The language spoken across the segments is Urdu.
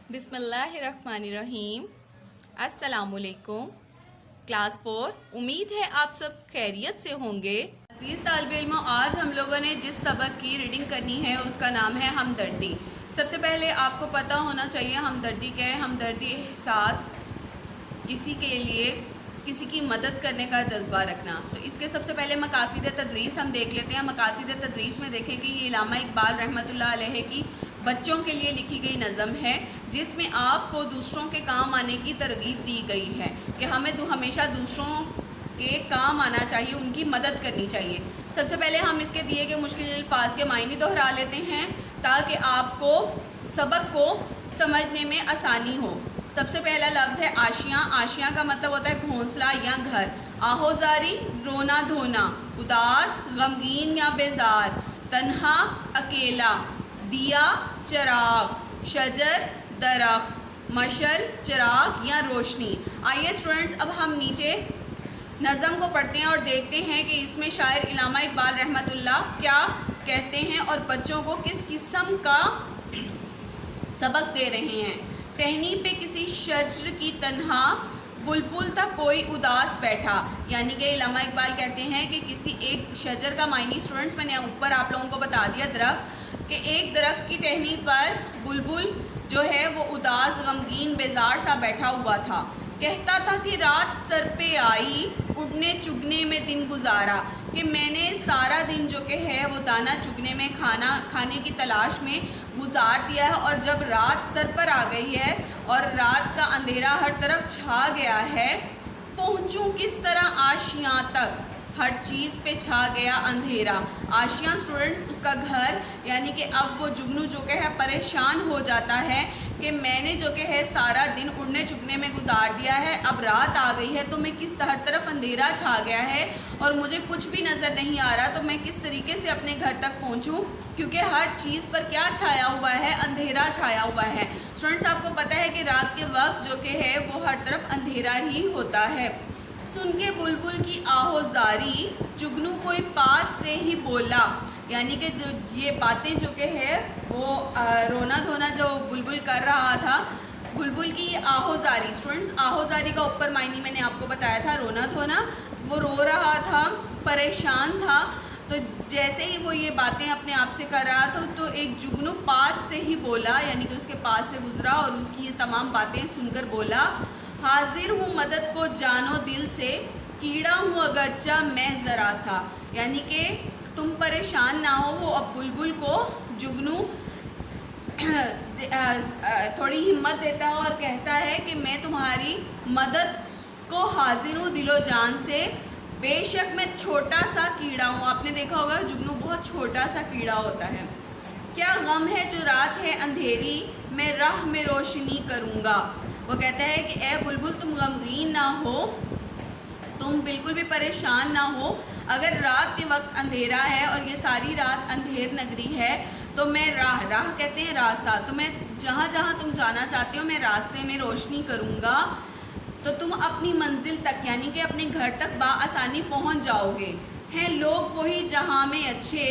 بسم اللہ الرحمن الرحیم۔ السلام علیکم کلاس 4، امید ہے آپ سب خیریت سے ہوں گے۔ عزیز طالب علموں، آج ہم لوگوں نے جس سبق کی ریڈنگ کرنی ہے اس کا نام ہے ہمدردی۔ سب سے پہلے آپ کو پتہ ہونا چاہیے ہمدردی کیا ہے۔ ہمدردی احساس، کسی کے لیے کسی کی مدد کرنے کا جذبہ رکھنا۔ تو اس کے سب سے پہلے مقاصد تدریس ہم دیکھ لیتے ہیں۔ مقاصد تدریس میں دیکھیں کہ یہ علامہ اقبال رحمۃ اللہ علیہ کی بچوں کے لیے لکھی گئی نظم ہے، جس میں آپ کو دوسروں کے کام آنے کی ترغیب دی گئی ہے کہ ہمیں ہمیشہ دوسروں کے کام آنا چاہیے، ان کی مدد کرنی چاہیے۔ سب سے پہلے ہم اس کے دیے گئے مشکل الفاظ کے معنی دہرا لیتے ہیں تاکہ آپ کو سبق کو سمجھنے میں آسانی ہو۔ سب سے پہلا لفظ ہے آشیاں۔ آشیاں کا مطلب ہوتا ہے گھونسلہ یا گھر۔ آہوزاری رونا دھونا، اداس غمگین یا بیزار، تنہا اکیلا، دیا چراغ، شجر درخت، مشعل چراغ یا روشنی۔ آئیے اسٹوڈنٹس اب ہم نیچے نظم کو پڑھتے ہیں اور دیکھتے ہیں کہ اس میں شاعر علامہ اقبال رحمۃ اللہ کیا کہتے ہیں اور بچوں کو کس قسم کا سبق دے رہے ہیں۔ ٹہنی پہ کسی شجر کی تنہا، بلبل تھا کوئی اداس بیٹھا۔ یعنی کہ علامہ اقبال کہتے ہیں کہ کسی ایک شجر کا معنی اسٹوڈنٹس میں نے اوپر آپ لوگوں کو بتا دیا درخت، کہ ایک درخت کی ٹہنی پر بلبل جو ہے وہ اداس غمگین بیزار سا بیٹھا ہوا تھا۔ کہتا تھا کہ رات سر پہ آئی، اڑنے چگنے میں دن گزارا، کہ میں نے سارا دن جو کہ ہے وہ دانہ چگنے میں کھانے کی تلاش میں گزار دیا ہے، اور جب رات سر پر آ گئی ہے اور رات کا اندھیرا ہر طرف چھا گیا ہے، پہنچوں کس طرح آشیاں تک، ہر چیز پہ چھا گیا اندھیرا۔ آشیاں اسٹوڈنٹس اس کا گھر، یعنی کہ اب وہ جگنو جو کہ ہے پریشان ہو جاتا ہے کہ میں نے جو کہ ہے سارا دن اڑنے چگنے میں گزار دیا ہے، اب رات آ گئی ہے تو میں ہر طرف اندھیرا چھا گیا ہے اور مجھے کچھ بھی نظر نہیں آ رہا، تو میں کس طریقے سے اپنے گھر تک پہنچوں، کیونکہ ہر چیز پر کیا چھایا ہوا ہے، اندھیرا چھایا ہوا ہے۔ اسٹوڈنٹس آپ کو پتہ ہے کہ رات کے وقت جو کہ ہے وہ ہر طرف اندھیرا ہی ہوتا ہے۔ سن کے بلبل کی آہوزاری، جگنو کوئی پاس سے ہی بولا، یعنی کہ جو یہ باتیں جو کہ ہے وہ رونا دھونا جو بلبل کر رہا تھا، بلبل کی یہ آہوزاری۔ اسٹوڈنٹس آہوزاری کا اوپر معنی میں نے آپ کو بتایا تھا رونا دھونا، وہ رو رہا تھا، پریشان تھا، تو جیسے ہی وہ یہ باتیں اپنے آپ سے کر رہا تھا تو ایک جگنو پاس سے ہی بولا، یعنی کہ اس کے پاس سے گزرا اور اس کی یہ تمام باتیں سن کر بولا، حاضر ہوں مدد کو جانو دل سے، کیڑا ہوں اگرچہ میں ذرا سا۔ یعنی کہ تم پریشان نہ ہو، وہ اب بلبل کو جگنو تھوڑی ہمت دیتا ہے اور کہتا ہے کہ میں تمہاری مدد کو حاضر ہوں دل و جان سے، بے شک میں چھوٹا سا کیڑا ہوں۔ آپ نے دیکھا ہوگا جگنو بہت چھوٹا سا کیڑا ہوتا ہے۔ کیا غم ہے جو رات ہے اندھیری، میں راہ میں روشنی کروں گا۔ وہ کہتا ہے کہ اے بلبل تم غمگین نہ ہو، تم بالکل بھی پریشان نہ ہو، اگر رات کے وقت اندھیرا ہے اور یہ ساری رات اندھیر نگری ہے تو میں راہ کہتے ہیں راستہ، تو میں جہاں جہاں تم جانا چاہتے ہو میں راستے میں روشنی کروں گا، تو تم اپنی منزل تک یعنی کہ اپنے گھر تک بآسانی پہنچ جاؤ گے۔ ہیں لوگ وہی جہاں میں اچھے،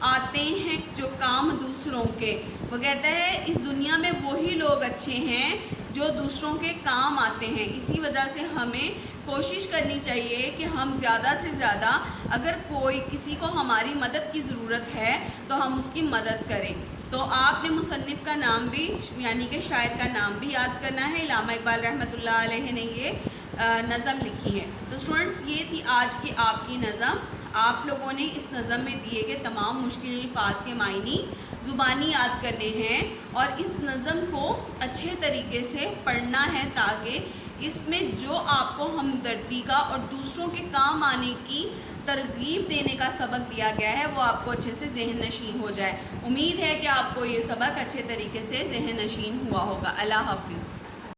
آتے ہیں جو کام دوسروں کے۔ وہ کہتا ہے اس دنیا میں وہی لوگ اچھے ہیں جو دوسروں کے کام آتے ہیں۔ اسی وجہ سے ہمیں کوشش کرنی چاہیے کہ ہم زیادہ سے زیادہ اگر کوئی کسی کو ہماری مدد کی ضرورت ہے تو ہم اس کی مدد کریں۔ تو آپ نے مصنف کا نام بھی یعنی کہ شاعر کا نام بھی یاد کرنا ہے۔ علامہ اقبال رحمۃ اللہ علیہ نے یہ نظم لکھی ہے۔ تو اسٹوڈنٹس یہ تھی آج کی آپ کی نظم۔ آپ لوگوں نے اس نظم میں دیے گئے تمام مشکل الفاظ کے معنی زبانی یاد کرنے ہیں اور اس نظم کو اچھے طریقے سے پڑھنا ہے تاکہ اس میں جو آپ کو ہمدردی کا اور دوسروں کے کام آنے کی ترغیب دینے کا سبق دیا گیا ہے وہ آپ کو اچھے سے ذہن نشین ہو جائے۔ امید ہے کہ آپ کو یہ سبق اچھے طریقے سے ذہن نشین ہوا ہوگا۔ اللہ حافظ۔